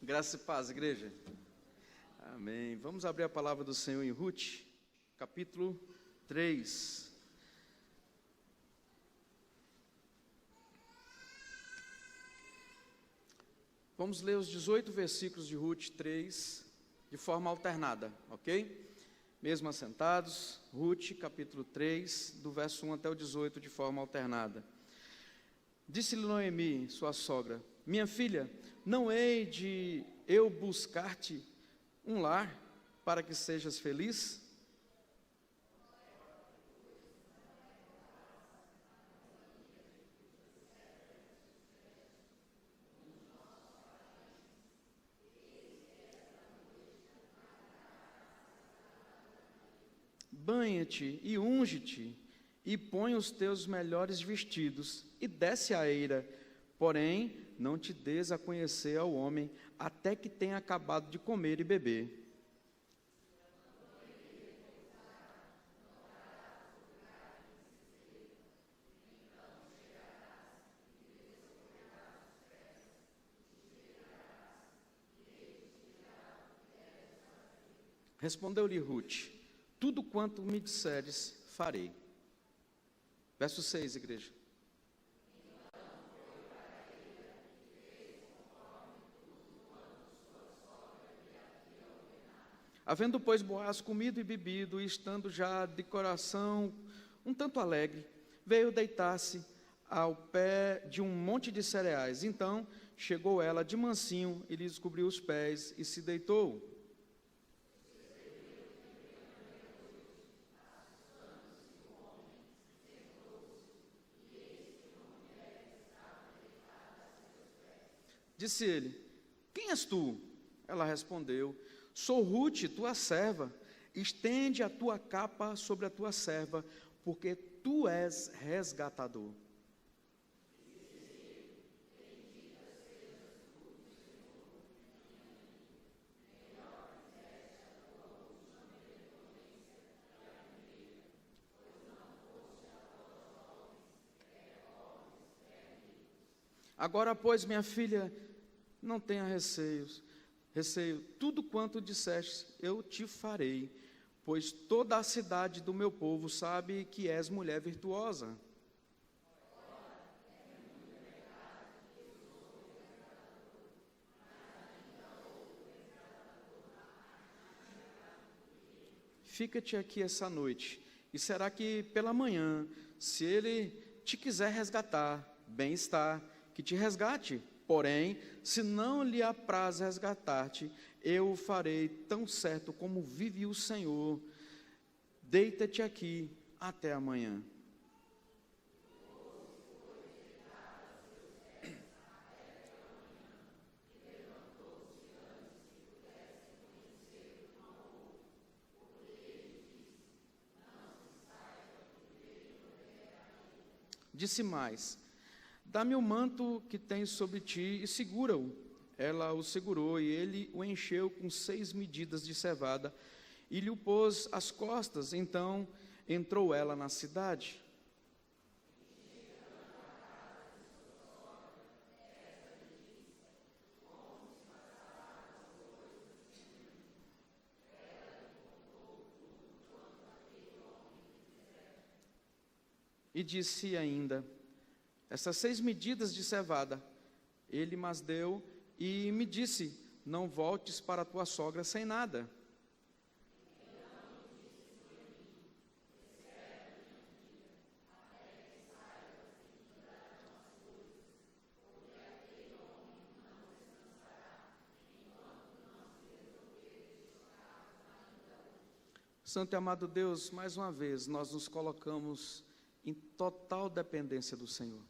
Graça e paz, igreja. Amém. Vamos abrir a palavra do Senhor em Ruth, capítulo 3. Vamos ler os 18 versículos de Ruth 3 de forma alternada, ok? Mesmo assentados, Ruth, capítulo 3, do verso 1 até o 18, de forma alternada. Disse-lhe Noemi, sua sogra: minha filha, não hei de eu buscar-te um lar para que sejas feliz? Banha-te e unge-te, e põe os teus melhores vestidos, e desce a eira, porém não te des a conhecer ao homem, até que tenha acabado de comer e beber. Respondeu-lhe Ruth: tudo quanto me disseres, farei. Verso 6, igreja. Havendo, pois, Boaz comido e bebido, e estando já de coração um tanto alegre, veio deitar-se ao pé de um monte de cereais. Então chegou ela de mansinho e lhe descobriu os pés e se deitou. Disse ele: quem és tu? Ela respondeu: sou Ruth, tua serva. Estende a tua capa sobre a tua serva, porque tu és resgatador. Agora, pois, minha filha, não tenha receio, tudo quanto disseste eu te farei, pois toda a cidade do meu povo sabe que és mulher virtuosa. Fica-te aqui essa noite, e será que pela manhã, se ele te quiser resgatar, bem está, que te resgate. Porém, se não lhe apraz resgatar-te, eu o farei tão certo como vive o Senhor. Deita-te aqui até amanhã. Disse mais: dá-me o manto que tens sobre ti e segura-o. Ela o segurou e ele o encheu com 6 medidas de cevada e lhe o pôs às costas. Então entrou ela na cidade. E disse ainda: essas 6 medidas de cevada, ele mas deu e me disse: não voltes para tua sogra sem nada. Santo e amado Deus, mais uma vez nós nos colocamos em total dependência do Senhor.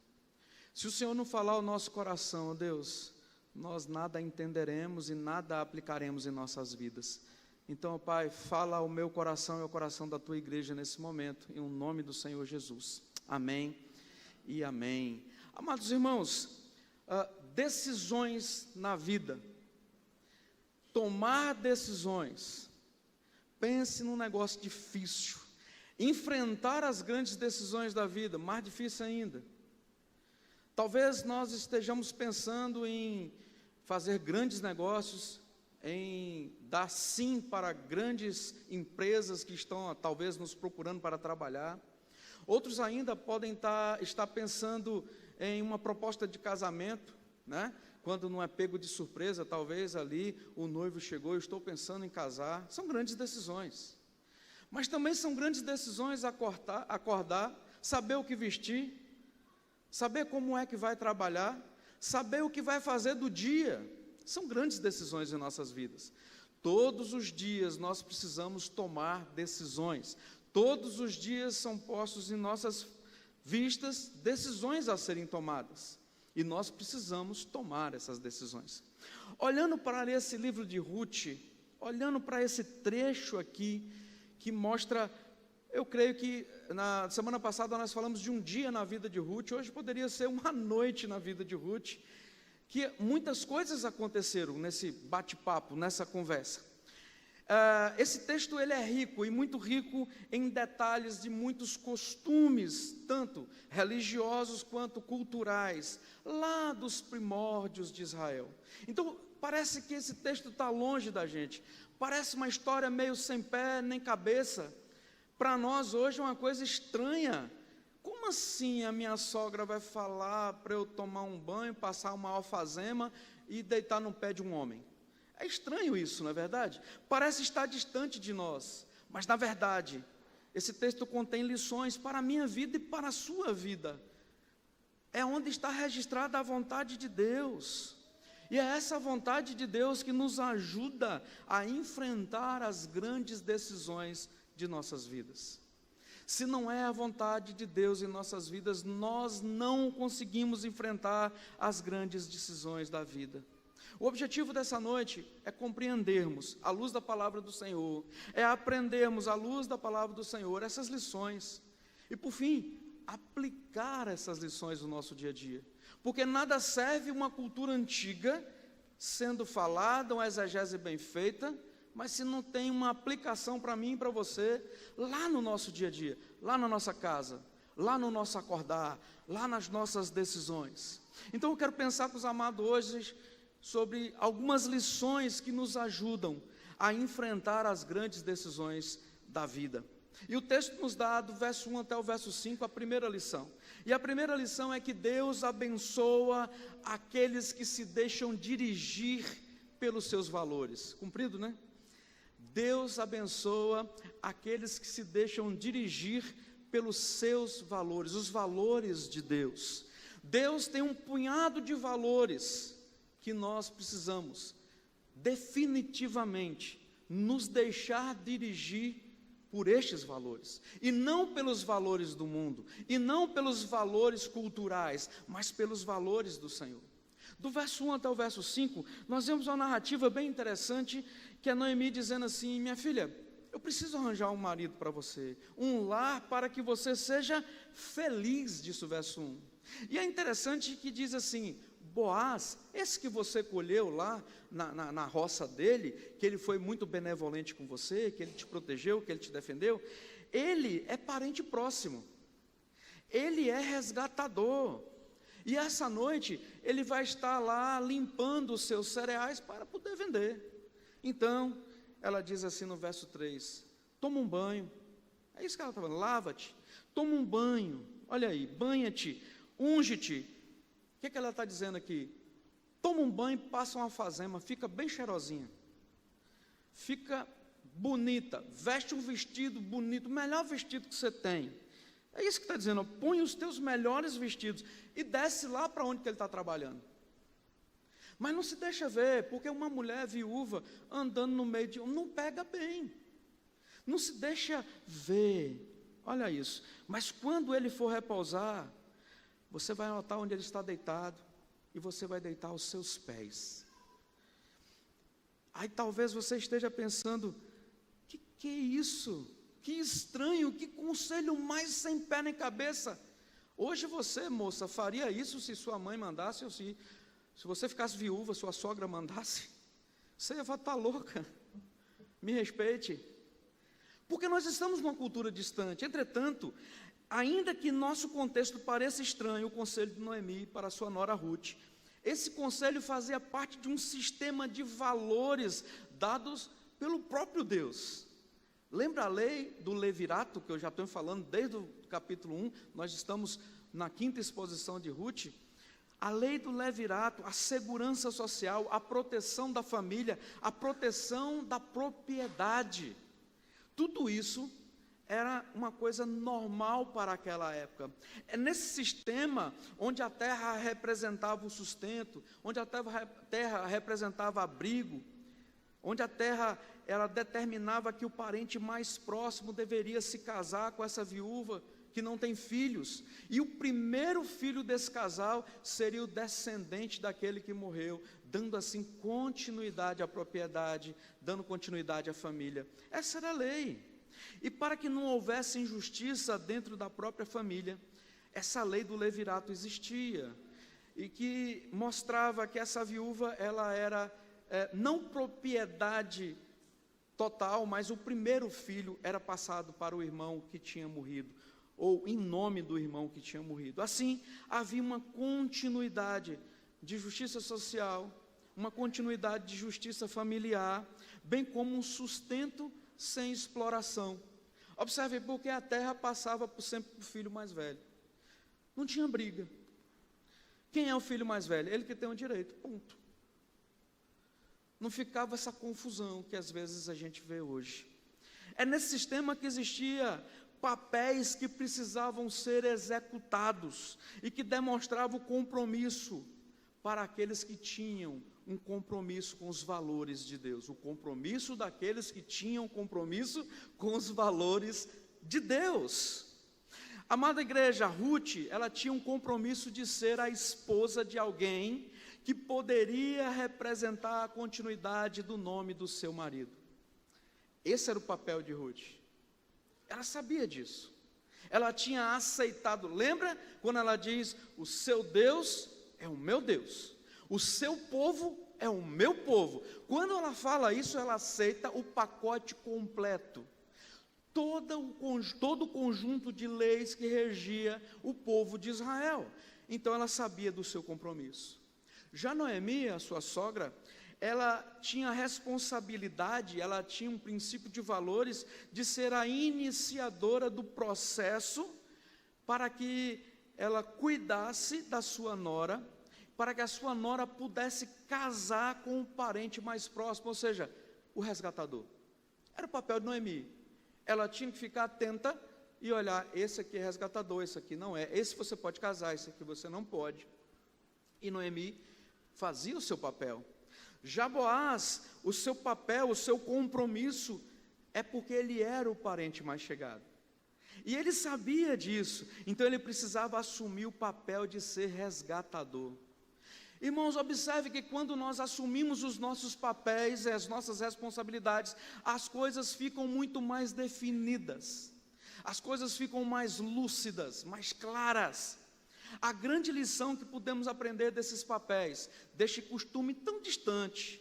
Se o Senhor não falar ao nosso coração, Deus, nós nada entenderemos e nada aplicaremos em nossas vidas. Então, Pai, fala ao meu coração e ao coração da Tua igreja nesse momento, em nome do Senhor Jesus. Amém e amém. Amados irmãos, decisões na vida, tomar decisões, pense num negócio difícil, enfrentar as grandes decisões da vida, mais difícil ainda. Talvez nós estejamos pensando em fazer grandes negócios, em dar sim para grandes empresas que estão talvez nos procurando para trabalhar. Outros ainda podem estar pensando em uma proposta de casamento, né? Quando não é pego de surpresa, talvez ali o noivo chegou, eu estou pensando em casar. São grandes decisões. Mas também são grandes decisões acordar, saber o que vestir, saber como é que vai trabalhar, saber o que vai fazer do dia. São grandes decisões em nossas vidas. Todos os dias nós precisamos tomar decisões. Todos os dias são postos em nossas vistas decisões a serem tomadas. E nós precisamos tomar essas decisões. Olhando para esse livro de Ruth, olhando para esse trecho aqui, que mostra, eu creio que na semana passada nós falamos de um dia na vida de Ruth, hoje poderia ser uma noite na vida de Ruth, que muitas coisas aconteceram nesse bate-papo, nessa conversa. Esse texto ele é rico, e muito rico em detalhes de muitos costumes, tanto religiosos quanto culturais, lá dos primórdios de Israel. Então, parece que esse texto está longe da gente, parece uma história meio sem pé nem cabeça. Para nós hoje é uma coisa estranha. Como assim a minha sogra vai falar para eu tomar um banho, passar uma alfazema e deitar no pé de um homem? É estranho isso, não é verdade? Parece estar distante de nós, mas na verdade, esse texto contém lições para a minha vida e para a sua vida. É onde está registrada a vontade de Deus. E é essa vontade de Deus que nos ajuda a enfrentar as grandes decisões de nossas vidas. Se não é a vontade de Deus em nossas vidas, nós não conseguimos enfrentar as grandes decisões da vida. O objetivo dessa noite é compreendermos, à luz da palavra do Senhor, é aprendermos, à luz da palavra do Senhor, essas lições. E, por fim, aplicar essas lições no nosso dia a dia. Porque nada serve uma cultura antiga, sendo falada, uma exegese bem feita, mas se não tem uma aplicação para mim e para você, lá no nosso dia a dia, lá na nossa casa, lá no nosso acordar, lá nas nossas decisões. Então eu quero pensar com os amados hoje sobre algumas lições que nos ajudam a enfrentar as grandes decisões da vida. E o texto nos dá, do verso 1 até o verso 5, a primeira lição. E a primeira lição é que Deus abençoa aqueles que se deixam dirigir pelos seus valores. Cumprido, né? Deus abençoa aqueles que se deixam dirigir pelos seus valores, os valores de Deus. Deus tem um punhado de valores que nós precisamos definitivamente nos deixar dirigir por estes valores, e não pelos valores do mundo, e não pelos valores culturais, mas pelos valores do Senhor. Do verso 1 até o verso 5, nós vemos uma narrativa bem interessante, que é Noemi dizendo assim: minha filha, eu preciso arranjar um marido para você, um lar para que você seja feliz, disse o verso 1. E é interessante que diz assim: Boaz, esse que você colheu lá na roça dele, que ele foi muito benevolente com você, que ele te protegeu, que ele te defendeu, ele é parente próximo, ele é resgatador, e essa noite ele vai estar lá limpando os seus cereais para poder vender. Então, ela diz assim no verso 3, toma um banho, é isso que ela está falando, lava-te, toma um banho, olha aí, banha-te, unge-te. O que ela está dizendo aqui? Toma um banho, passa uma alfazema, fica bem cheirosinha, fica bonita, veste um vestido bonito, o melhor vestido que você tem. É isso que está dizendo, põe os teus melhores vestidos e desce lá para onde que ele está trabalhando. Mas não se deixa ver, porque uma mulher viúva andando no meio de não pega bem, não se deixa ver, olha isso. Mas quando ele for repousar, você vai notar onde ele está deitado, e você vai deitar aos seus pés. Aí talvez você esteja pensando, que é isso? Que estranho, que conselho mais sem pé nem cabeça. Hoje você, moça, faria isso se sua mãe mandasse, ou se você ficasse viúva, sua sogra mandasse? Você ia falar, está louca, me respeite. Porque nós estamos numa cultura distante. Entretanto, ainda que nosso contexto pareça estranho, o conselho de Noemi para sua nora Ruth Esse conselho fazia parte de um sistema de valores dados pelo próprio Deus. Lembra a lei do levirato, que eu já estou falando desde o capítulo 1, nós estamos na 5ª exposição de Ruth. A lei do levirato, a segurança social, a proteção da família, a proteção da propriedade. Tudo isso era uma coisa normal para aquela época. É nesse sistema onde a terra representava o sustento, onde a terra representava abrigo, onde a terra ela determinava que o parente mais próximo deveria se casar com essa viúva que não tem filhos, e o primeiro filho desse casal seria o descendente daquele que morreu, dando assim continuidade à propriedade, dando continuidade à família. Essa era a lei. E para que não houvesse injustiça dentro da própria família, essa lei do levirato existia, e que mostrava que essa viúva ela era não propriedade total, mas o primeiro filho era passado para o irmão que tinha morrido, ou em nome do irmão que tinha morrido. Assim, havia uma continuidade de justiça social, uma continuidade de justiça familiar, bem como um sustento sem exploração. Observe, porque a terra passava sempre para o filho mais velho. Não tinha briga. Quem é o filho mais velho? Ele que tem o direito, ponto. Não ficava essa confusão que às vezes a gente vê hoje. É nesse sistema que existia papéis que precisavam ser executados e que demonstravam o compromisso para aqueles que tinham um compromisso com os valores de Deus, o compromisso daqueles que tinham compromisso com os valores de Deus. Amada igreja, Ruth, ela tinha um compromisso de ser a esposa de alguém que poderia representar a continuidade do nome do seu marido. Esse era o papel de Ruth. Ela sabia disso. Ela tinha aceitado. Lembra quando ela diz: o seu Deus é o meu Deus, o seu povo é o meu povo. Quando ela fala isso, ela aceita o pacote completo. Todo o conjunto de leis que regia o povo de Israel. Então ela sabia do seu compromisso. Já Noemi, a sua sogra, ela tinha a responsabilidade, ela tinha um princípio de valores de ser a iniciadora do processo para que ela cuidasse da sua nora, para que a sua nora pudesse casar com o parente mais próximo, ou seja, o resgatador. Era o papel de Noemi. Ela tinha que ficar atenta e olhar: esse aqui é resgatador, esse aqui não é, esse você pode casar, esse aqui você não pode. E Noemi fazia o seu papel. Já Boaz, o seu papel, o seu compromisso, é porque ele era o parente mais chegado. E ele sabia disso, então ele precisava assumir o papel de ser resgatador. Irmãos, observe que quando nós assumimos os nossos papéis e as nossas responsabilidades, as coisas ficam muito mais definidas, as coisas ficam mais lúcidas, mais claras. A grande lição que podemos aprender desses papéis, deste costume tão distante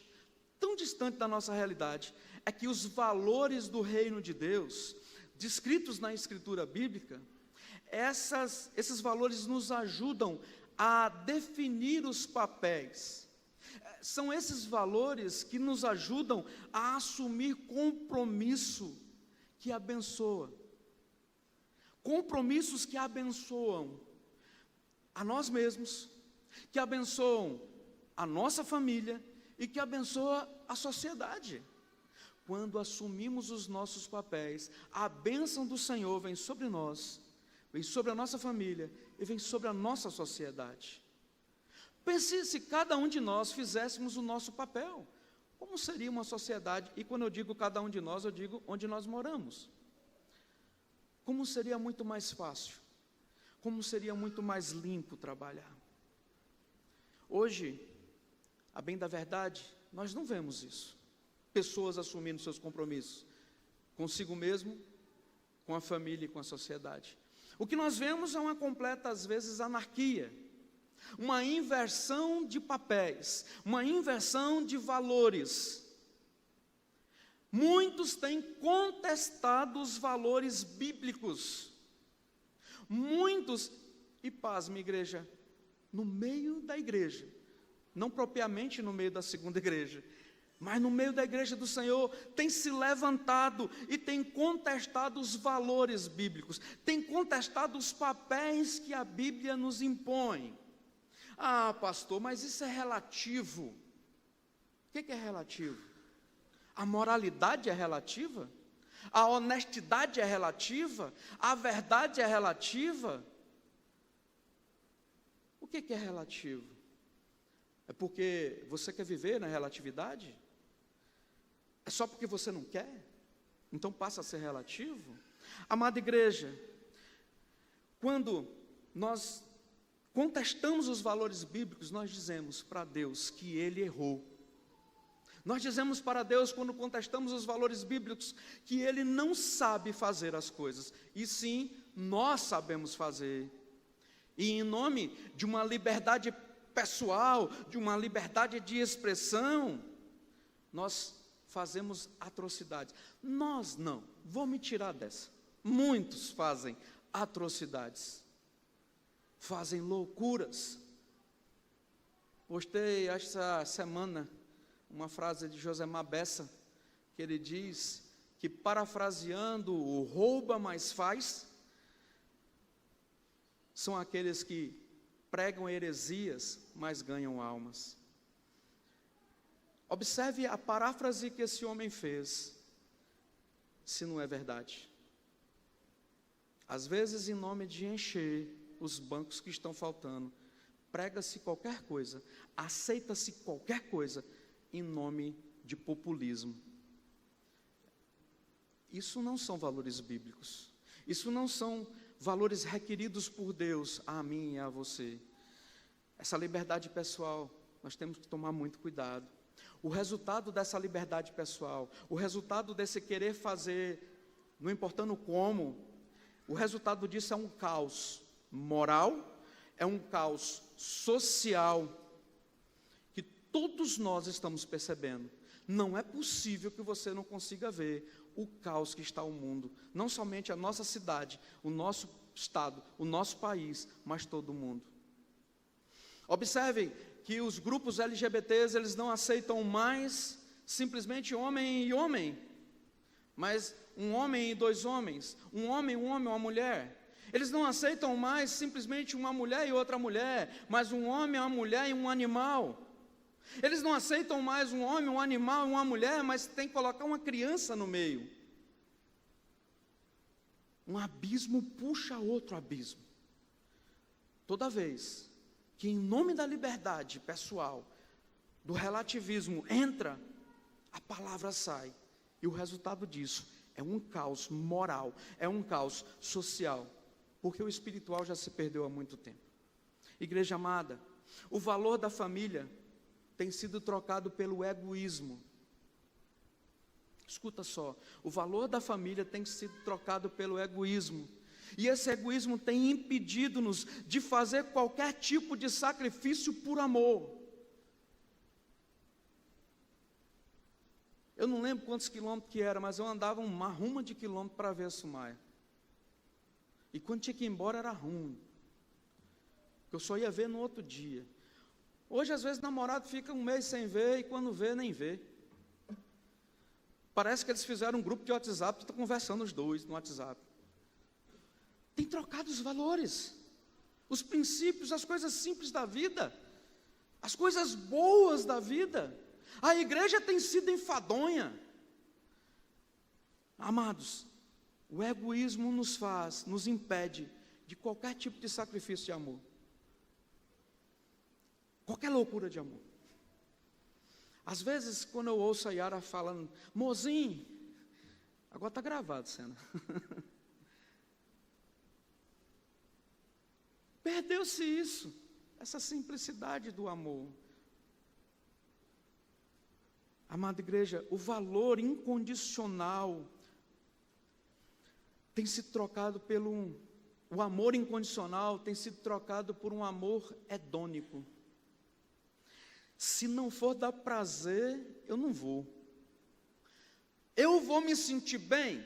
da nossa realidade, é que os valores do reino de Deus, descritos na Escritura Bíblica, esses valores nos ajudam a definir os papéis. São esses valores que nos ajudam a assumir compromisso que abençoa. Compromissos que abençoam a nós mesmos, que abençoam a nossa família e que abençoa a sociedade. Quando assumimos os nossos papéis, a bênção do Senhor vem sobre nós, vem sobre a nossa família e vem sobre a nossa sociedade. Pense se cada um de nós fizéssemos o nosso papel. Como seria uma sociedade? E quando eu digo cada um de nós, eu digo onde nós moramos. Como seria muito mais fácil, como seria muito mais limpo trabalhar. Hoje, a bem da verdade, nós não vemos isso. Pessoas assumindo seus compromissos consigo mesmo, com a família e com a sociedade. O que nós vemos é uma completa, às vezes, anarquia, uma inversão de papéis, uma inversão de valores. Muitos têm contestado os valores bíblicos. Muitos, e pasme igreja, no meio da igreja, não propriamente no meio da segunda igreja, mas no meio da igreja do Senhor, tem se levantado e tem contestado os valores bíblicos, tem contestado os papéis que a Bíblia nos impõe. Ah, pastor, mas isso é relativo. O que é relativo? A moralidade é relativa? A honestidade é relativa? A verdade é relativa? O que é relativo? É porque você quer viver na relatividade? É só porque você não quer? Então passa a ser relativo? Amada igreja, quando nós contestamos os valores bíblicos, nós dizemos para Deus que Ele errou. Nós dizemos para Deus, quando contestamos os valores bíblicos, que Ele não sabe fazer as coisas, e sim, nós sabemos fazer. E em nome de uma liberdade pessoal, de uma liberdade de expressão, nós fazemos atrocidades. Nós não, vou me tirar dessa. Muitos fazem atrocidades, fazem loucuras. Postei esta semana uma frase de Josemar Bessa, que ele diz que, parafraseando o rouba mais faz, são aqueles que pregam heresias, mas ganham almas. Observe a paráfrase que esse homem fez, se não é verdade. Às vezes, em nome de encher os bancos que estão faltando, prega-se qualquer coisa, aceita-se qualquer coisa, em nome de populismo. Isso não são valores bíblicos. Isso não são valores requeridos por Deus a mim e a você. Essa liberdade pessoal, nós temos que tomar muito cuidado. O resultado dessa liberdade pessoal, o resultado desse querer fazer, não importando como, o resultado disso é um caos moral, é um caos social, que todos nós estamos percebendo. Não é possível que você não consiga ver o caos que está o mundo, não somente a nossa cidade, o nosso estado, o nosso país, mas todo o mundo. Observem que os grupos LGBTs, eles não aceitam mais simplesmente homem e homem, mas um homem e dois homens, um homem, uma mulher. Eles não aceitam mais simplesmente uma mulher e outra mulher, mas um homem, uma mulher e um animal. Eles não aceitam mais um homem, um animal e uma mulher, mas tem que colocar uma criança no meio. Um abismo puxa outro abismo. Toda vez que em nome da liberdade pessoal, do relativismo entra, a palavra sai. E o resultado disso é um caos moral, é um caos social, porque o espiritual já se perdeu há muito tempo. Igreja amada, o valor da família tem sido trocado pelo egoísmo. Escuta só, o valor da família tem sido trocado pelo egoísmo. E esse egoísmo tem impedido-nos de fazer qualquer tipo de sacrifício por amor. Eu não lembro quantos quilômetros que era, mas eu andava uma ruma de quilômetros para ver a Sumaia. E quando tinha que ir embora era ruim, que eu só ia ver no outro dia. Hoje, às vezes, o namorado fica um mês sem ver, e quando vê, nem vê. Parece que eles fizeram um grupo de WhatsApp, estão conversando os dois no WhatsApp. Tem trocado os valores, os princípios, as coisas simples da vida, as coisas boas da vida. A igreja tem sido enfadonha. Amados, o egoísmo nos impede de qualquer tipo de sacrifício de amor. Qualquer loucura de amor. Às vezes, quando eu ouço a Yara falando, mozinho, agora está gravado, cena. Perdeu-se isso, essa simplicidade do amor. Amada igreja, o valor incondicional tem sido trocado o amor incondicional tem sido trocado por um amor hedônico. Se não for dar prazer, eu não vou. Eu vou me sentir bem?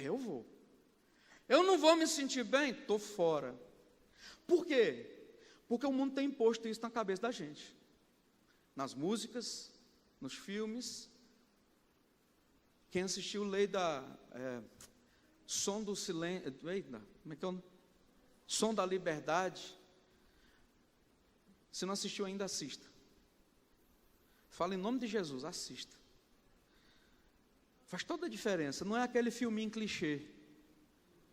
Eu vou. Eu não vou me sentir bem? Estou fora. Por quê? Porque o mundo tem imposto isso na cabeça da gente. Nas músicas, nos filmes. Quem assistiu Lei da... Som do Silêncio... Como é que é o... Som da Liberdade. Se não assistiu ainda, assista. Fala em nome de Jesus, assista. Faz toda a diferença. Não é aquele filminho clichê.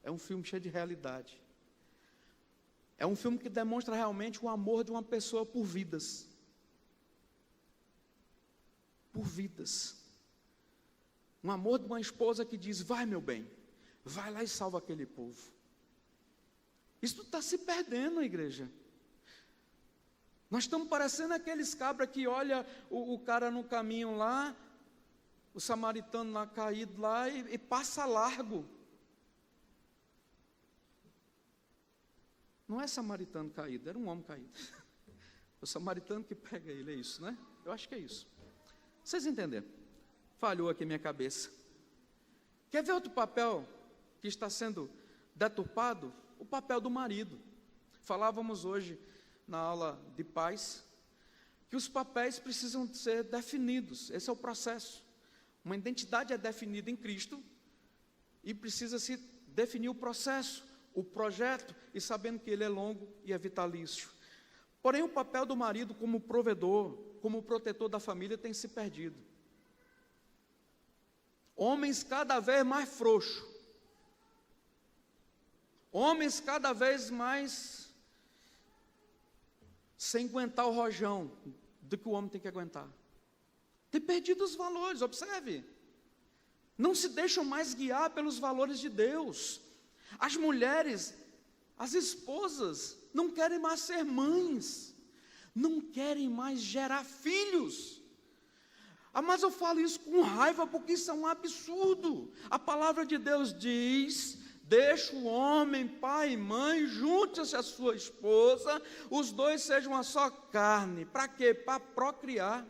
É um filme cheio de realidade. É um filme que demonstra realmente o amor de uma pessoa por vidas. Por vidas. Um amor de uma esposa que diz: vai, meu bem, vai lá e salva aquele povo. Isso está se perdendo, igreja. Nós estamos parecendo aqueles cabras que olha o cara no caminho lá, o samaritano lá caído lá e passa largo. Não é samaritano caído, era um homem caído. O samaritano que pega ele, é isso, né? Eu acho que é isso. Vocês entenderam? Falhou aqui minha cabeça. Quer ver outro papel que está sendo deturpado? O papel do marido. Falávamos hoje na aula de paz que os papéis precisam ser definidos. Esse é o processo. Uma identidade é definida em Cristo e precisa se definir o processo, o projeto, e sabendo que ele é longo e é vitalício. Porém, o papel do marido como provedor, como protetor da família tem se perdido. Homens cada vez mais frouxos. Homens cada vez mais sem aguentar o rojão do que o homem tem que aguentar. Tem perdido os valores, observe. Não se deixam mais guiar pelos valores de Deus. As mulheres, as esposas, não querem mais ser mães. Não querem mais gerar filhos. Mas eu falo isso com raiva, porque isso é um absurdo. A palavra de Deus diz: deixa o homem, pai e mãe, junte-se à sua esposa, os dois sejam uma só carne. Para quê? Para procriar.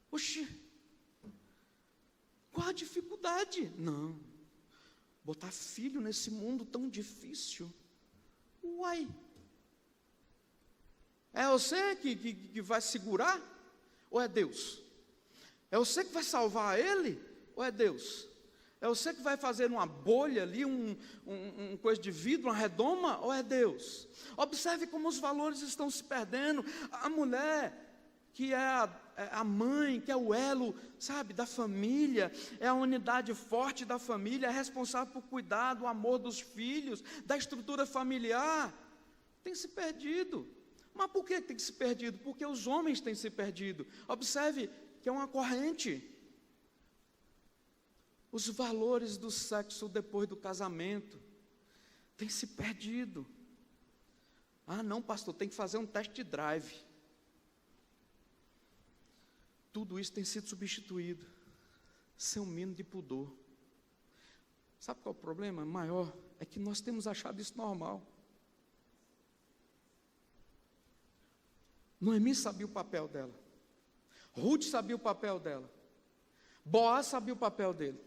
Oxi, qual a dificuldade? Não, botar filho nesse mundo tão difícil. Uai, é você que vai segurar? Ou é Deus? É você que vai salvar ele? Ou é Deus? É você que vai fazer uma bolha ali, um coisa de vidro, uma redoma? Ou é Deus? Observe como os valores estão se perdendo. A mulher, que é a mãe, que é o elo, sabe, da família, é a unidade forte da família, é responsável por cuidar do amor dos filhos, da estrutura familiar, tem se perdido. Mas por que tem se perdido? Porque os homens têm se perdido. Observe que é uma corrente. Os valores do sexo depois do casamento têm se perdido. Ah, não, pastor, tem que fazer um test drive. Tudo isso tem sido substituído. Sem um mínimo de pudor. Sabe qual é o problema maior? É que nós temos achado isso normal. Noemi sabia o papel dela. Ruth sabia o papel dela. Boaz sabia o papel dele.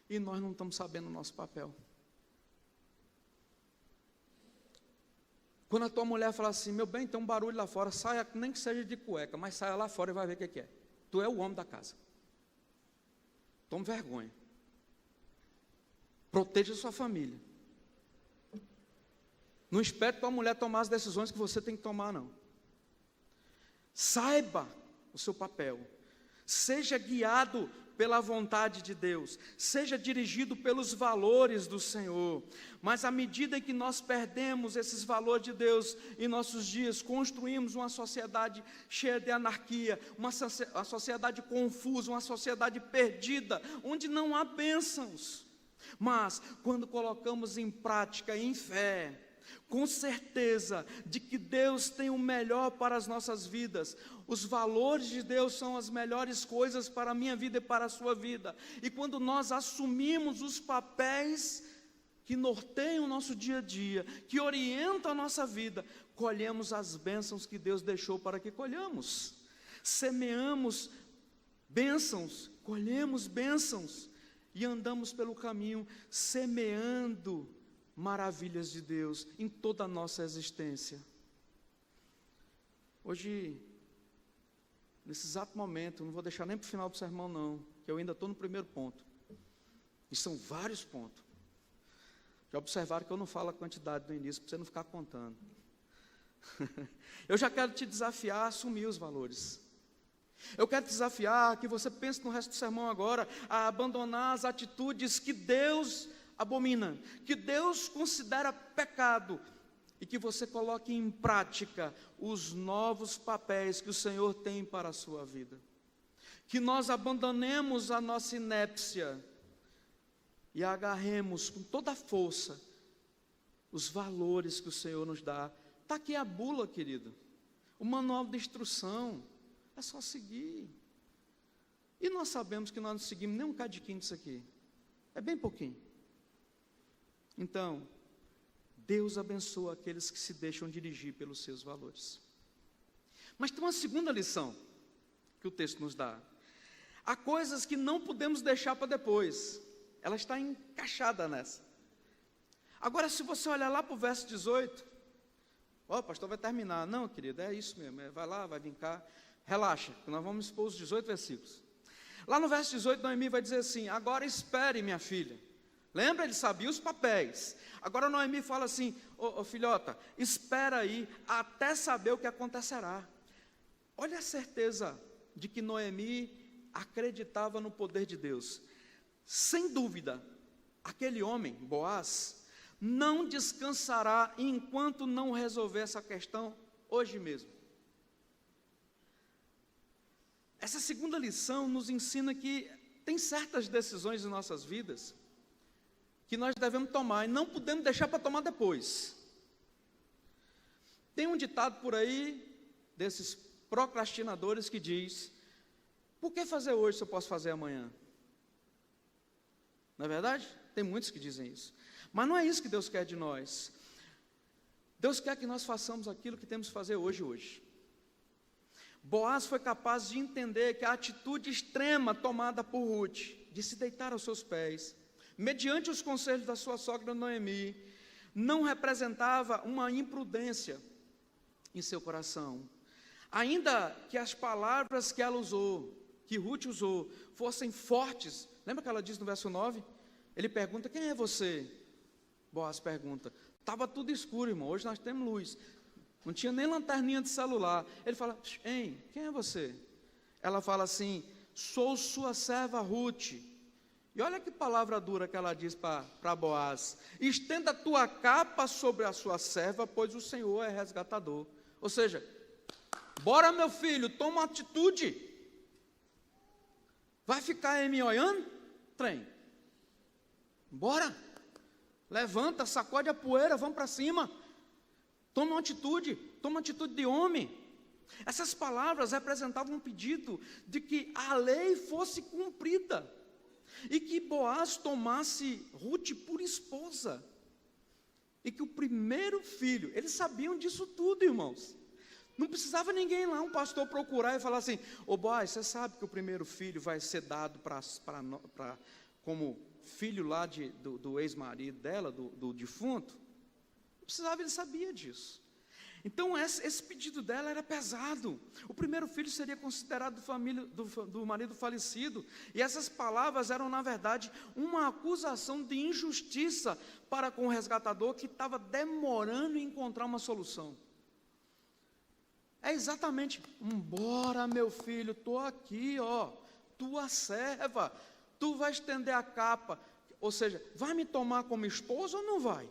E nós não estamos sabendo o nosso papel. Quando a tua mulher fala assim: meu bem, tem um barulho lá fora, saia, nem que seja de cueca, mas saia lá fora e vai ver o que é. Tu é o homem da casa. Tome vergonha. Proteja sua família. Não espere que tua mulher tomar as decisões que você tem que tomar, não. Saiba o seu papel. Seja guiado pela vontade de Deus. Seja dirigido pelos valores do Senhor. Mas à medida que nós perdemos esses valores de Deus em nossos dias, construímos uma sociedade cheia de anarquia, uma sociedade confusa, uma sociedade perdida, onde não há bênçãos. Mas quando colocamos em prática, em fé, com certeza de que Deus tem o melhor para as nossas vidas, os valores de Deus são as melhores coisas para a minha vida e para a sua vida. E quando nós assumimos os papéis que norteiam o nosso dia a dia, que orientam a nossa vida, colhemos as bênçãos que Deus deixou para que colhamos. Semeamos bênçãos, colhemos bênçãos, e andamos pelo caminho semeando maravilhas de Deus em toda a nossa existência. Hoje, nesse exato momento, não vou deixar nem para o final do sermão não, que eu ainda estou no primeiro ponto. E são vários pontos. Já observaram que eu não falo a quantidade no início, para você não ficar contando. Eu já quero te desafiar a assumir os valores. Eu quero te desafiar que você pense no resto do sermão agora, a abandonar as atitudes que Deus abomina, que Deus considera pecado, e que você coloque em prática os novos papéis que o Senhor tem para a sua vida. Que nós abandonemos a nossa inépcia e agarremos com toda a força os valores que o Senhor nos dá. Está aqui a bula, querido, o manual de instrução, é só seguir. E nós sabemos que nós não seguimos nem um cadiquinho disso aqui, é bem pouquinho. Então, Deus abençoa aqueles que se deixam dirigir pelos seus valores. Mas tem uma segunda lição que o texto nos dá. Há coisas que não podemos deixar para depois, ela está encaixada nessa. Agora, se você olhar lá para o verso 18, o pastor vai terminar. Não, querido, é isso mesmo, vai lá, vai vir cá, relaxa, nós vamos expor os 18 versículos. Lá no verso 18, Noemi vai dizer assim: agora espere, minha filha. Lembra, ele sabia os papéis. Agora Noemi fala assim: ô filhota, espera aí, até saber o que acontecerá. Olha a certeza de que Noemi acreditava no poder de Deus. Sem dúvida, aquele homem, Boaz, não descansará enquanto não resolver essa questão hoje mesmo. Essa segunda lição nos ensina que tem certas decisões em nossas vidas que nós devemos tomar e não podemos deixar para tomar depois. Tem um ditado por aí, desses procrastinadores, que diz: por que fazer hoje se eu posso fazer amanhã? Não é verdade? Tem muitos que dizem isso. Mas não é isso que Deus quer de nós. Deus quer que nós façamos aquilo que temos que fazer hoje. Boaz foi capaz de entender que a atitude extrema tomada por Ruth, de se deitar aos seus pés, mediante os conselhos da sua sogra Noemi, não representava uma imprudência em seu coração. Ainda que as palavras que ela usou, que Ruth usou, fossem fortes. Lembra que ela diz no verso 9? Ele pergunta: quem é você? Boaz pergunta: estava tudo escuro, irmão, hoje nós temos luz. Não tinha nem lanterninha de celular. Ele fala: hein, quem é você? Ela fala assim: sou sua serva Ruth. E olha que palavra dura que ela diz para Boaz: estenda a tua capa sobre a sua serva, pois o Senhor é resgatador. Ou seja, bora, meu filho, toma uma atitude. Vai ficar aí me olhando? Trem. Bora. Levanta, sacode a poeira, vamos para cima. Toma uma atitude de homem. Essas palavras representavam um pedido de que a lei fosse cumprida e que Boaz tomasse Ruth por esposa, e que o primeiro filho, eles sabiam disso tudo, irmãos. Não precisava ninguém lá, um pastor procurar e falar assim: ô Boaz, você sabe que o primeiro filho vai ser dado como filho lá do ex-marido dela, do defunto? Não precisava, ele sabia disso. Então esse pedido dela era pesado. O primeiro filho seria considerado do marido falecido. E essas palavras eram, na verdade, uma acusação de injustiça para com o resgatador, que estava demorando em encontrar uma solução. É exatamente: bora, meu filho, estou aqui, tua serva, tu vai estender a capa. Ou seja, vai me tomar como esposa ou não vai?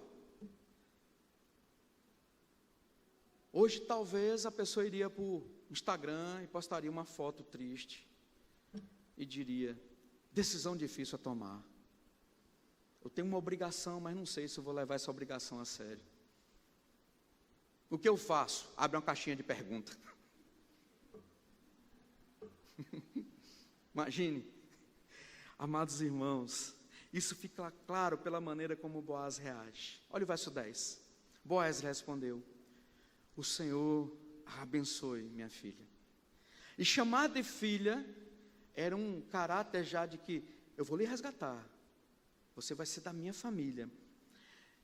Hoje talvez a pessoa iria para o Instagram e postaria uma foto triste e diria: decisão difícil a tomar. Eu tenho uma obrigação, mas não sei se eu vou levar essa obrigação a sério. O que eu faço? Abre uma caixinha de pergunta. Imagine, amados irmãos, isso fica claro pela maneira como Boaz reage. Olha o verso 10. Boaz respondeu: o Senhor a abençoe, minha filha. E chamar de filha era um caráter já de que eu vou lhe resgatar, você vai ser da minha família.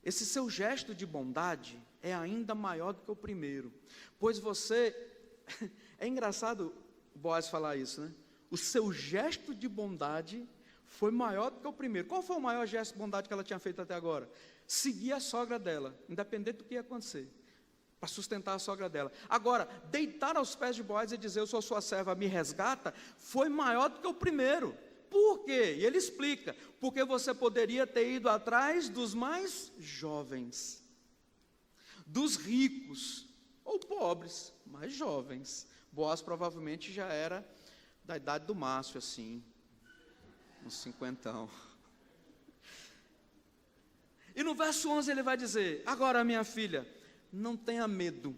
esse seu gesto de bondade é ainda maior do que o primeiro, pois você, é engraçado Boaz falar isso, né? O seu gesto de bondade foi maior do que o primeiro. Qual foi o maior gesto de bondade que ela tinha feito até agora? Seguir a sogra dela, independente do que ia acontecer, para sustentar a sogra dela. Agora, deitar aos pés de Boaz e dizer, eu sou sua serva, me resgata, foi maior do que o primeiro. Por quê? E ele explica, porque você poderia ter ido atrás dos mais jovens, dos ricos, ou pobres, mas jovens. Boaz provavelmente já era da idade do Márcio, assim, uns 50. E no verso 11 ele vai dizer, agora minha filha, não tenha medo,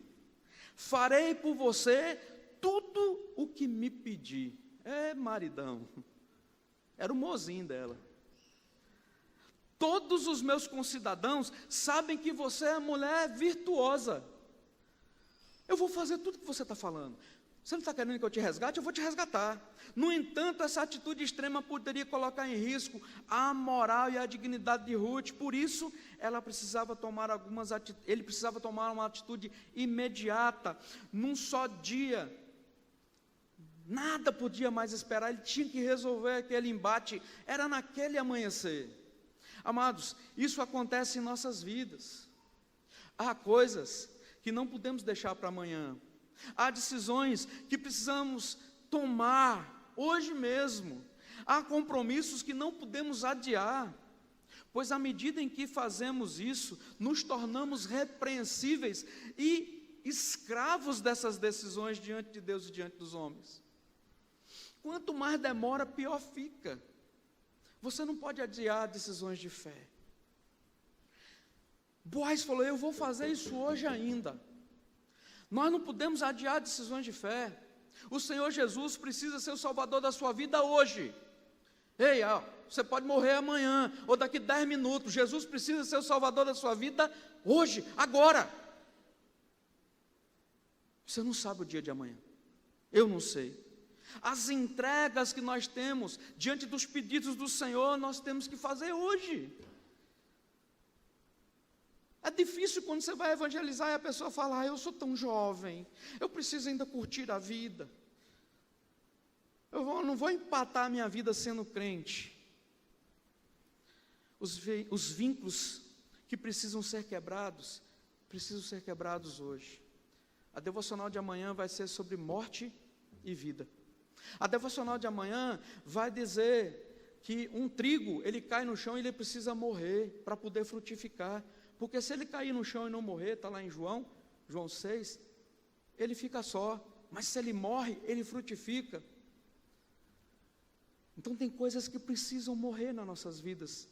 farei por você tudo o que me pedir. É maridão, era o mozinho dela. Todos os meus concidadãos sabem que você é mulher virtuosa. Eu vou fazer tudo o que você está falando. Você não está querendo que eu te resgate? Eu vou te resgatar. No entanto, essa atitude extrema poderia colocar em risco a moral e a dignidade de Ruth. Por isso, ele precisava tomar uma atitude imediata, num só dia. Nada podia mais esperar, ele tinha que resolver aquele embate, era naquele amanhecer. Amados, isso acontece em nossas vidas. Há coisas que não podemos deixar para amanhã. Há decisões que precisamos tomar hoje mesmo. Há compromissos que não podemos adiar, pois à medida em que fazemos isso, nos tornamos repreensíveis e escravos dessas decisões diante de Deus e diante dos homens. Quanto mais demora, pior fica. Você não pode adiar decisões de fé. Boaz falou, eu vou fazer isso hoje ainda. Nós não podemos adiar decisões de fé. O Senhor Jesus precisa ser o Salvador da sua vida hoje. Ei, você pode morrer amanhã, ou daqui 10 minutos. Jesus precisa ser o Salvador da sua vida hoje, agora. Você não sabe o dia de amanhã. Eu não sei. As entregas que nós temos diante dos pedidos do Senhor, nós temos que fazer hoje. É difícil quando você vai evangelizar e a pessoa fala, eu sou tão jovem, eu preciso ainda curtir a vida. Eu não vou empatar a minha vida sendo crente. Os vínculos que precisam ser quebrados hoje. A devocional de amanhã vai ser sobre morte e vida. A devocional de amanhã vai dizer que um trigo, ele cai no chão e ele precisa morrer para poder frutificar. Porque se ele cair no chão e não morrer, está lá em João 6, ele fica só. Mas se ele morre, ele frutifica. Então tem coisas que precisam morrer nas nossas vidas,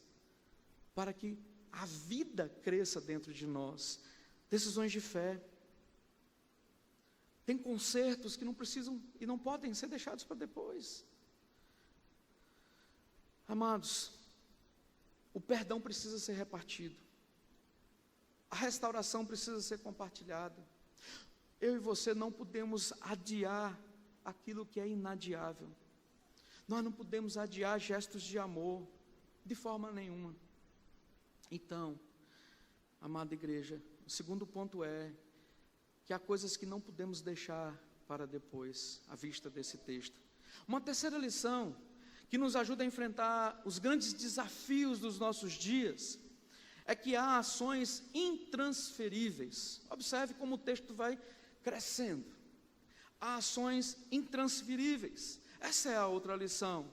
para que a vida cresça dentro de nós. Decisões de fé. Tem concertos que não precisam e não podem ser deixados para depois. Amados, o perdão precisa ser repartido. A restauração precisa ser compartilhada. Eu e você não podemos adiar aquilo que é inadiável. Nós não podemos adiar gestos de amor, de forma nenhuma. Então, amada igreja, o segundo ponto é que há coisas que não podemos deixar para depois, à vista desse texto. Uma terceira lição, que nos ajuda a enfrentar os grandes desafios dos nossos dias, é que há ações intransferíveis. Observe como o texto vai crescendo. Há ações intransferíveis. Essa é a outra lição.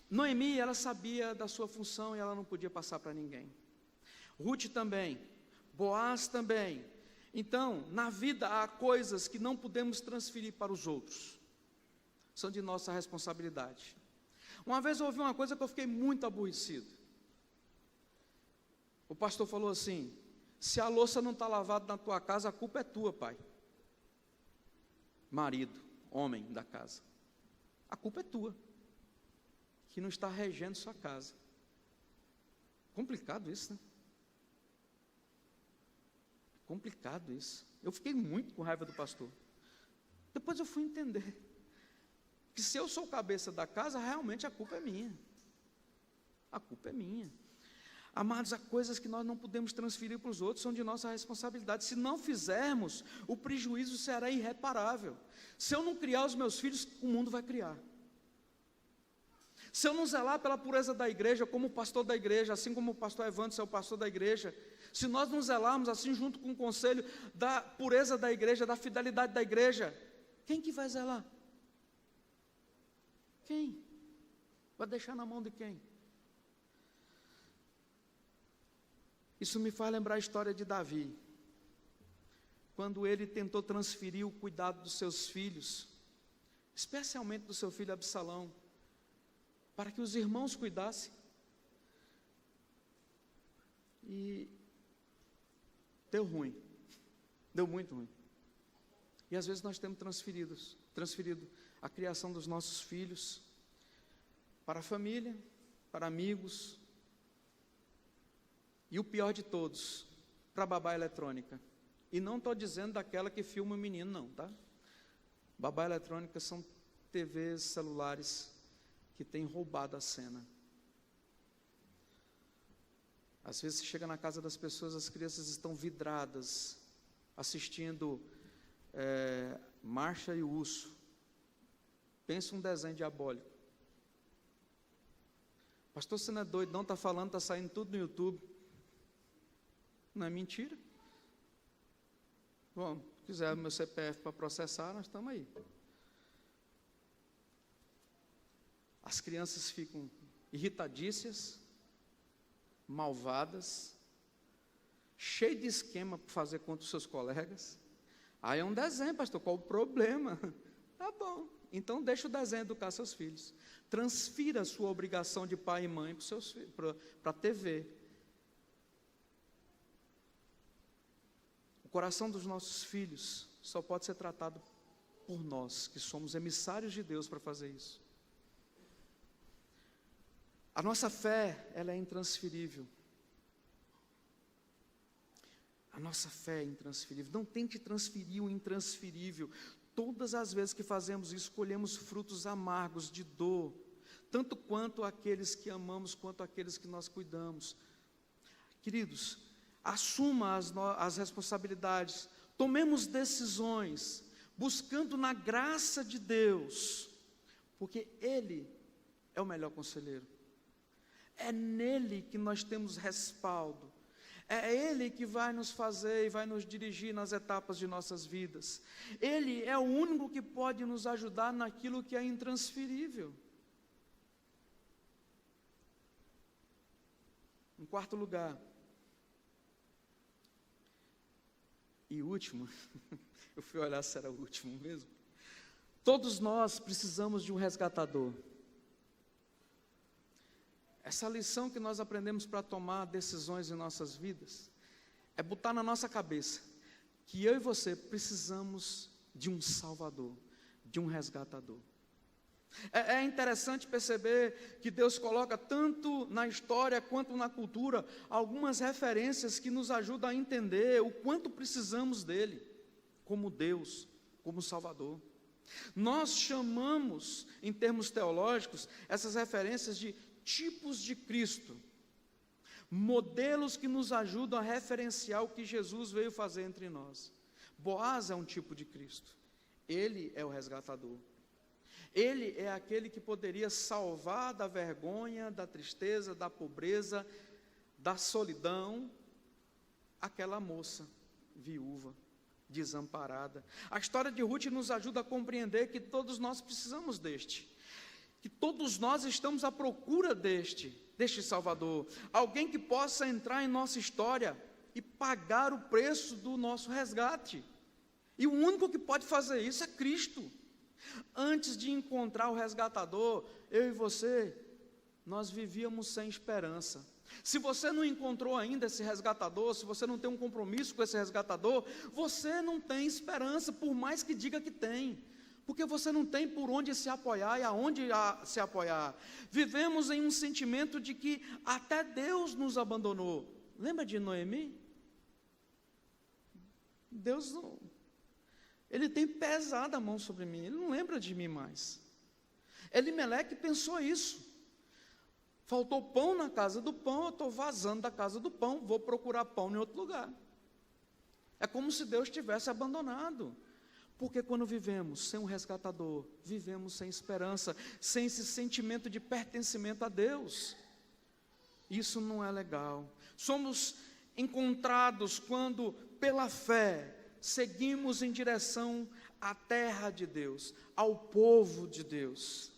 Noemi, ela sabia da sua função e ela não podia passar para ninguém. Ruth também, Boaz também. Então, na vida há coisas que não podemos transferir para os outros. São de nossa responsabilidade. Uma vez eu ouvi uma coisa que eu fiquei muito aborrecido. O pastor falou assim, se a louça não está lavada na tua casa, a culpa é tua, pai. Marido, homem da casa. A culpa é tua, que não está regendo sua casa. Complicado isso, né? Complicado isso. Eu fiquei muito com raiva do pastor. Depois eu fui entender que se eu sou o cabeça da casa, realmente a culpa é minha. a culpa é minha. Amados, há coisas que nós não podemos transferir para os outros, são de nossa responsabilidade. Se não fizermos, o prejuízo será irreparável. Se eu não criar os meus filhos, o mundo vai criar. Se eu não zelar pela pureza da igreja, como pastor da igreja, assim como o pastor Evandro é o pastor da igreja, se nós não zelarmos assim junto com o conselho da pureza da igreja, da fidelidade da igreja, quem que vai zelar? Quem? Vai deixar na mão de quem? Isso me faz lembrar a história de Davi, quando ele tentou transferir o cuidado dos seus filhos, especialmente do seu filho Absalão, para que os irmãos cuidassem. E deu ruim, deu muito ruim. E às vezes nós temos transferido a criação dos nossos filhos para a família, para amigos, e o pior de todos, para a babá eletrônica. E não estou dizendo daquela que filma o menino, não, tá? Babá eletrônica são TVs celulares que têm roubado a cena. Às vezes você chega na casa das pessoas, as crianças estão vidradas, assistindo Marcha e o Urso. Pensa um desenho diabólico. Pastor, você não é doido, não, está falando, está saindo tudo no YouTube. Não é mentira. Bom, se quiser meu CPF para processar, nós estamos aí. As crianças ficam irritadícias, malvadas, cheias de esquema para fazer contra os seus colegas. Aí é um desenho, pastor, qual o problema? Tá bom, então deixa o desenho educar seus filhos. Transfira a sua obrigação de pai e mãe para a TV. O coração dos nossos filhos só pode ser tratado por nós, que somos emissários de Deus para fazer isso. A nossa fé, ela é intransferível. A nossa fé é intransferível. Não tente transferir o intransferível. Todas as vezes que fazemos isso, colhemos frutos amargos de dor, tanto quanto aqueles que amamos, quanto aqueles que nós cuidamos. Queridos, assuma as responsabilidades, tomemos decisões, buscando na graça de Deus, porque Ele é o melhor conselheiro. É nele que nós temos respaldo. É Ele que vai nos fazer e vai nos dirigir nas etapas de nossas vidas. Ele é o único que pode nos ajudar naquilo que é intransferível. Em quarto lugar, e último, eu fui olhar se era o último mesmo. Todos nós precisamos de um resgatador. Essa lição que nós aprendemos para tomar decisões em nossas vidas, é botar na nossa cabeça, que eu e você precisamos de um salvador, de um resgatador. É interessante perceber que Deus coloca tanto na história quanto na cultura, algumas referências que nos ajudam a entender o quanto precisamos dele, como Deus, como Salvador. Nós chamamos, em termos teológicos, essas referências de tipos de Cristo, modelos que nos ajudam a referenciar o que Jesus veio fazer entre nós. Boaz é um tipo de Cristo, ele é o resgatador, ele é aquele que poderia salvar da vergonha, da tristeza, da pobreza, da solidão, aquela moça viúva, desamparada. A história de Ruth nos ajuda a compreender que todos nós precisamos que todos nós estamos à procura deste Salvador, alguém que possa entrar em nossa história e pagar o preço do nosso resgate, e o único que pode fazer isso é Cristo. Antes de encontrar o resgatador, eu e você, nós vivíamos sem esperança. Se você não encontrou ainda esse resgatador, se você não tem um compromisso com esse resgatador, você não tem esperança, por mais que diga que tem, porque você não tem por onde se apoiar e aonde se apoiar. Vivemos em um sentimento de que até Deus nos abandonou. Lembra de Noemi? Deus não, Ele tem pesado a mão sobre mim, Ele não lembra de mim mais. Elimeleque pensou isso. Faltou pão na casa do pão, eu estou vazando da casa do pão, vou procurar pão em outro lugar. É como se Deus tivesse abandonado. Porque quando vivemos sem um resgatador, vivemos sem esperança, sem esse sentimento de pertencimento a Deus. Isso não é legal. Somos encontrados quando, pela fé, seguimos em direção à terra de Deus, ao povo de Deus.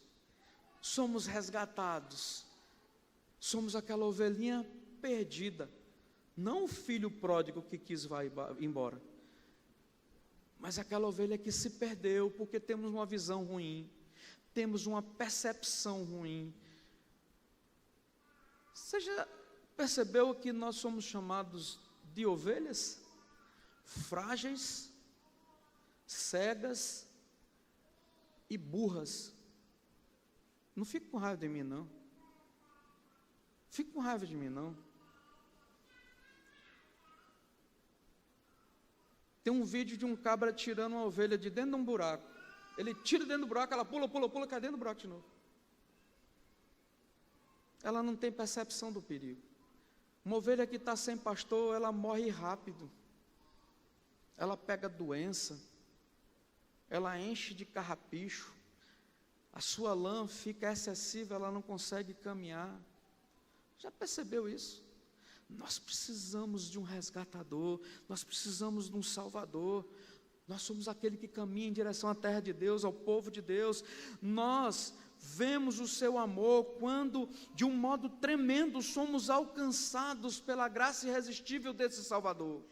Somos resgatados. Somos aquela ovelhinha perdida. Não o filho pródigo que quis ir embora. Mas aquela ovelha que se perdeu porque temos uma visão ruim, temos uma percepção ruim. Você já percebeu que nós somos chamados de ovelhas? Frágeis, cegas e burras. Não fique com raiva de mim, não. Fique com raiva de mim, não. Tem um vídeo de um cabra tirando uma ovelha de dentro de um buraco. Ele tira dentro do buraco, ela pula, cai dentro do buraco de novo. Ela não tem percepção do perigo. Uma ovelha que está sem pastor, ela morre rápido. Ela pega doença. Ela enche de carrapicho. A sua lã fica excessiva, ela não consegue caminhar. Já percebeu isso? Nós precisamos de um resgatador, nós precisamos de um salvador, nós somos aquele que caminha em direção à terra de Deus, ao povo de Deus. Nós vemos o seu amor quando, de um modo tremendo, somos alcançados pela graça irresistível desse Salvador.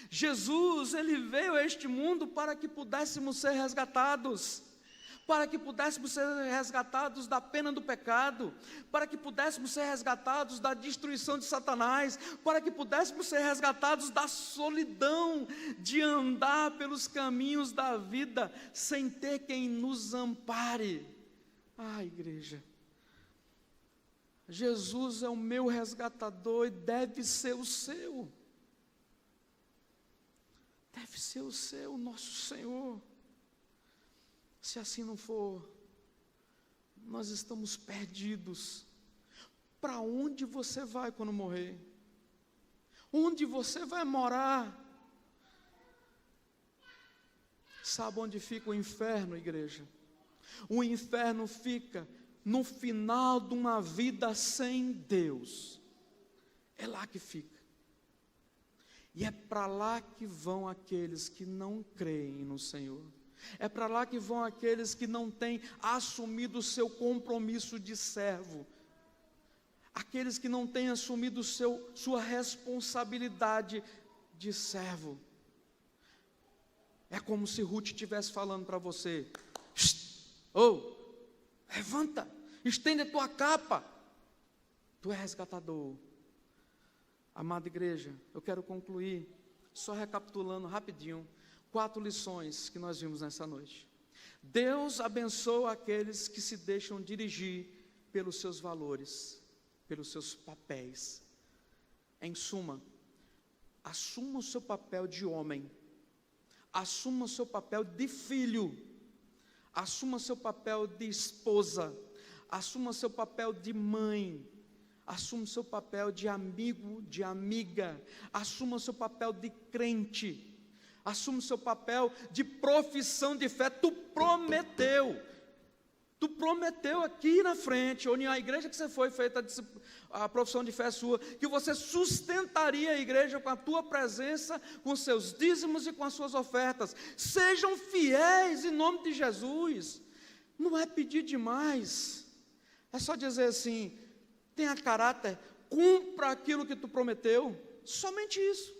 Jesus, Ele veio a este mundo para que pudéssemos ser resgatados, para que pudéssemos ser resgatados da pena do pecado, para que pudéssemos ser resgatados da destruição de Satanás, para que pudéssemos ser resgatados da solidão de andar pelos caminhos da vida, sem ter quem nos ampare. Ah, igreja, Jesus é o meu resgatador e deve ser o seu. Deve ser o seu, nosso Senhor. Se assim não for, nós estamos perdidos. Para onde você vai quando morrer? Onde você vai morar? Sabe onde fica o inferno, igreja? O inferno fica no final de uma vida sem Deus. É lá que fica. E é para lá que vão aqueles que não creem no Senhor. É para lá que vão aqueles que não têm assumido o seu compromisso de servo. Aqueles que não têm assumido sua responsabilidade de servo. É como se Ruth estivesse falando para você: levanta, estende a tua capa. Tu és resgatador. Amada igreja, eu quero concluir, só recapitulando rapidinho, 4 lições que nós vimos nessa noite. Deus abençoa aqueles que se deixam dirigir pelos seus valores, pelos seus papéis. Em suma, assuma o seu papel de homem, assuma o seu papel de filho, assuma o seu papel de esposa, assuma o seu papel de mãe, assuma o seu papel de amigo, de amiga, assuma o seu papel de crente, assuma o seu papel de profissão de fé. Tu prometeu aqui na frente, ou na igreja que você foi feita a profissão de fé sua, que você sustentaria a igreja com a tua presença, com os seus dízimos e com as suas ofertas. Sejam fiéis em nome de Jesus. Não é pedir demais, é só dizer assim: tenha caráter, cumpra aquilo que tu prometeu, somente isso.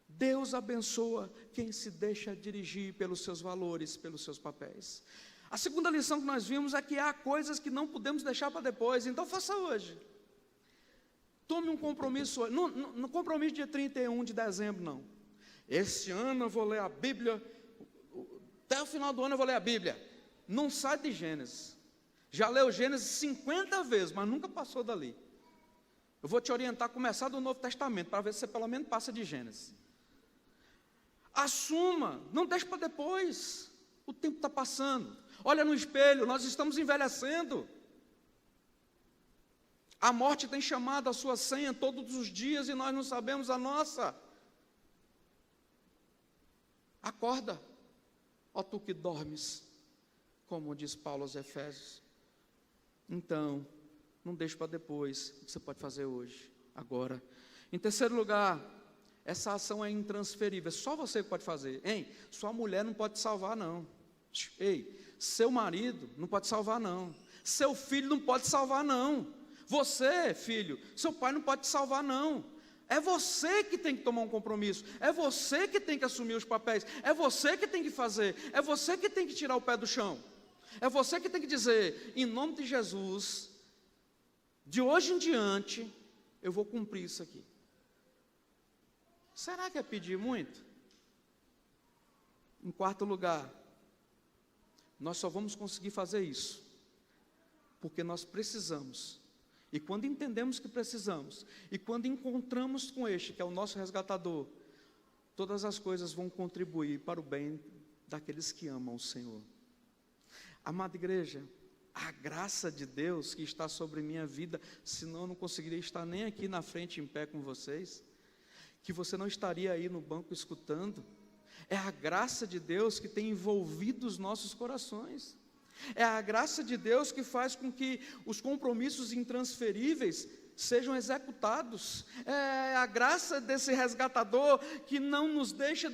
Deus abençoa quem se deixa dirigir pelos seus valores, pelos seus papéis. A segunda lição que nós vimos é que há coisas que não podemos deixar para depois, então faça hoje. Tome um compromisso hoje, no compromisso dia 31 de dezembro, não. Esse ano eu vou ler a Bíblia, até o final do ano eu vou ler a Bíblia. Não sai de Gênesis. Já leu Gênesis 50 vezes, mas nunca passou dali. Eu vou te orientar a começar do Novo Testamento, para ver se você pelo menos passa de Gênesis. Assuma, não deixe para depois. O tempo está passando. Olha no espelho, nós estamos envelhecendo. A morte tem chamado a sua senha todos os dias e nós não sabemos a nossa. Acorda, ó tu que dormes, como diz Paulo aos Efésios. Então, não deixe para depois o que você pode fazer hoje, agora. Em terceiro lugar, essa ação é intransferível, é só você que pode fazer. Hein? Sua mulher não pode te salvar, não. Ei, seu marido não pode salvar, não. Seu filho não pode salvar, não. Você, filho, seu pai não pode te salvar, não. É você que tem que tomar um compromisso, é você que tem que assumir os papéis, é você que tem que fazer, é você que tem que tirar o pé do chão, é você que tem que dizer, em nome de Jesus, de hoje em diante, eu vou cumprir isso aqui. Será que é pedir muito? Em quarto lugar, nós só vamos conseguir fazer isso, porque nós precisamos. E quando entendemos que precisamos, e quando encontramos com este, que é o nosso resgatador, todas as coisas vão contribuir para o bem daqueles que amam o Senhor. Amada igreja, a graça de Deus que está sobre minha vida, senão eu não conseguiria estar nem aqui na frente em pé com vocês, que você não estaria aí no banco escutando, é a graça de Deus que tem envolvido os nossos corações. É a graça de Deus que faz com que os compromissos intransferíveis sejam executados. É a graça desse resgatador que não nos deixa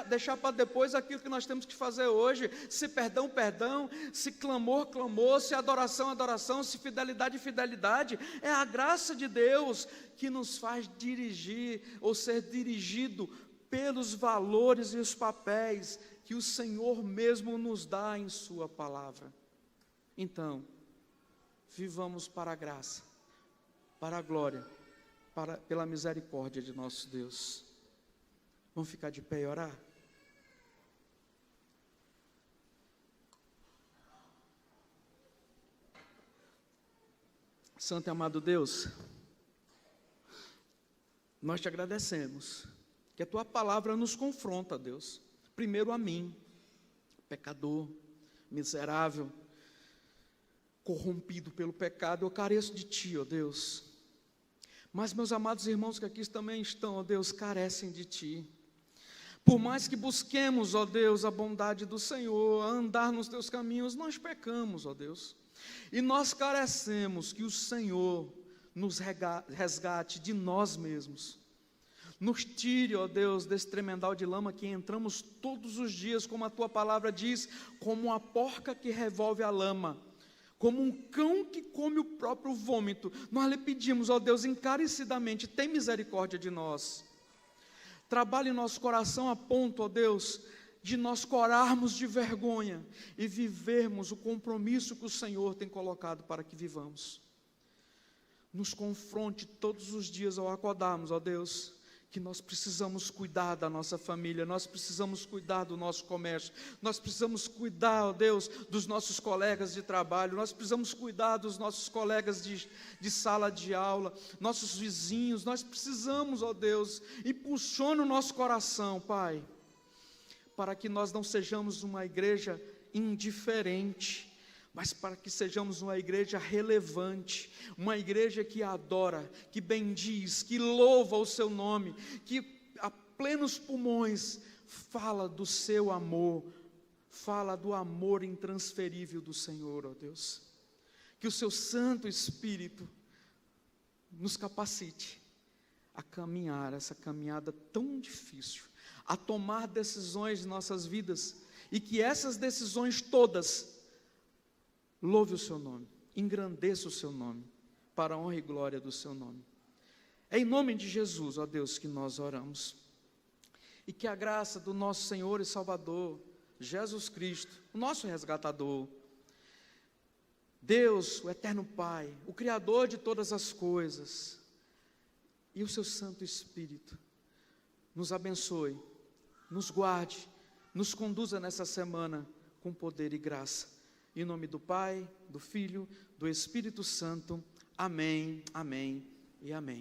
deixar para depois aquilo que nós temos que fazer hoje. Se perdão, perdão, se clamor, clamor, se adoração, adoração, se fidelidade, fidelidade. É a graça de Deus que nos faz dirigir ou ser dirigido pelos valores e os papéis que o Senhor mesmo nos dá em sua palavra. Então, vivamos para a graça, para a glória, pela misericórdia de nosso Deus. Vamos ficar de pé e orar? Santo e amado Deus, nós te agradecemos, que a tua palavra nos confronta, Deus. Primeiro a mim, pecador, miserável, corrompido pelo pecado, eu careço de ti, ó Deus. Mas meus amados irmãos que aqui também estão, ó Deus, carecem de ti. Por mais que busquemos, ó Deus, a bondade do Senhor, a andar nos teus caminhos, nós pecamos, ó Deus. E nós carecemos que o Senhor nos resgate de nós mesmos. Nos tire, ó Deus, desse tremendal de lama que entramos todos os dias, como a tua palavra diz, como uma porca que revolve a lama, como um cão que come o próprio vômito. Nós lhe pedimos, ó Deus, encarecidamente, tem misericórdia de nós. Trabalhe em nosso coração a ponto, ó Deus, de nós corarmos de vergonha e vivermos o compromisso que o Senhor tem colocado para que vivamos. Nos confronte todos os dias ao acordarmos, ó Deus, que nós precisamos cuidar da nossa família, nós precisamos cuidar do nosso comércio, nós precisamos cuidar, ó Deus, dos nossos colegas de trabalho, nós precisamos cuidar dos nossos colegas de sala de aula, nossos vizinhos, nós precisamos, ó Deus, impulsiona o nosso coração, Pai, para que nós não sejamos uma igreja indiferente, mas para que sejamos uma igreja relevante, uma igreja que adora, que bendiz, que louva o seu nome, que a plenos pulmões fala do seu amor, fala do amor intransferível do Senhor, ó Deus. Que o seu Santo Espírito nos capacite a caminhar essa caminhada tão difícil, a tomar decisões em nossas vidas, e que essas decisões todas louve o seu nome, engrandeça o seu nome, para a honra e glória do seu nome. É em nome de Jesus, ó Deus, que nós oramos. E que a graça do nosso Senhor e Salvador, Jesus Cristo, o nosso resgatador, Deus, o eterno Pai, o Criador de todas as coisas, e o seu Santo Espírito, nos abençoe, nos guarde, nos conduza nessa semana com poder e graça. Em nome do Pai, do Filho, do Espírito Santo. Amém, amém e amém.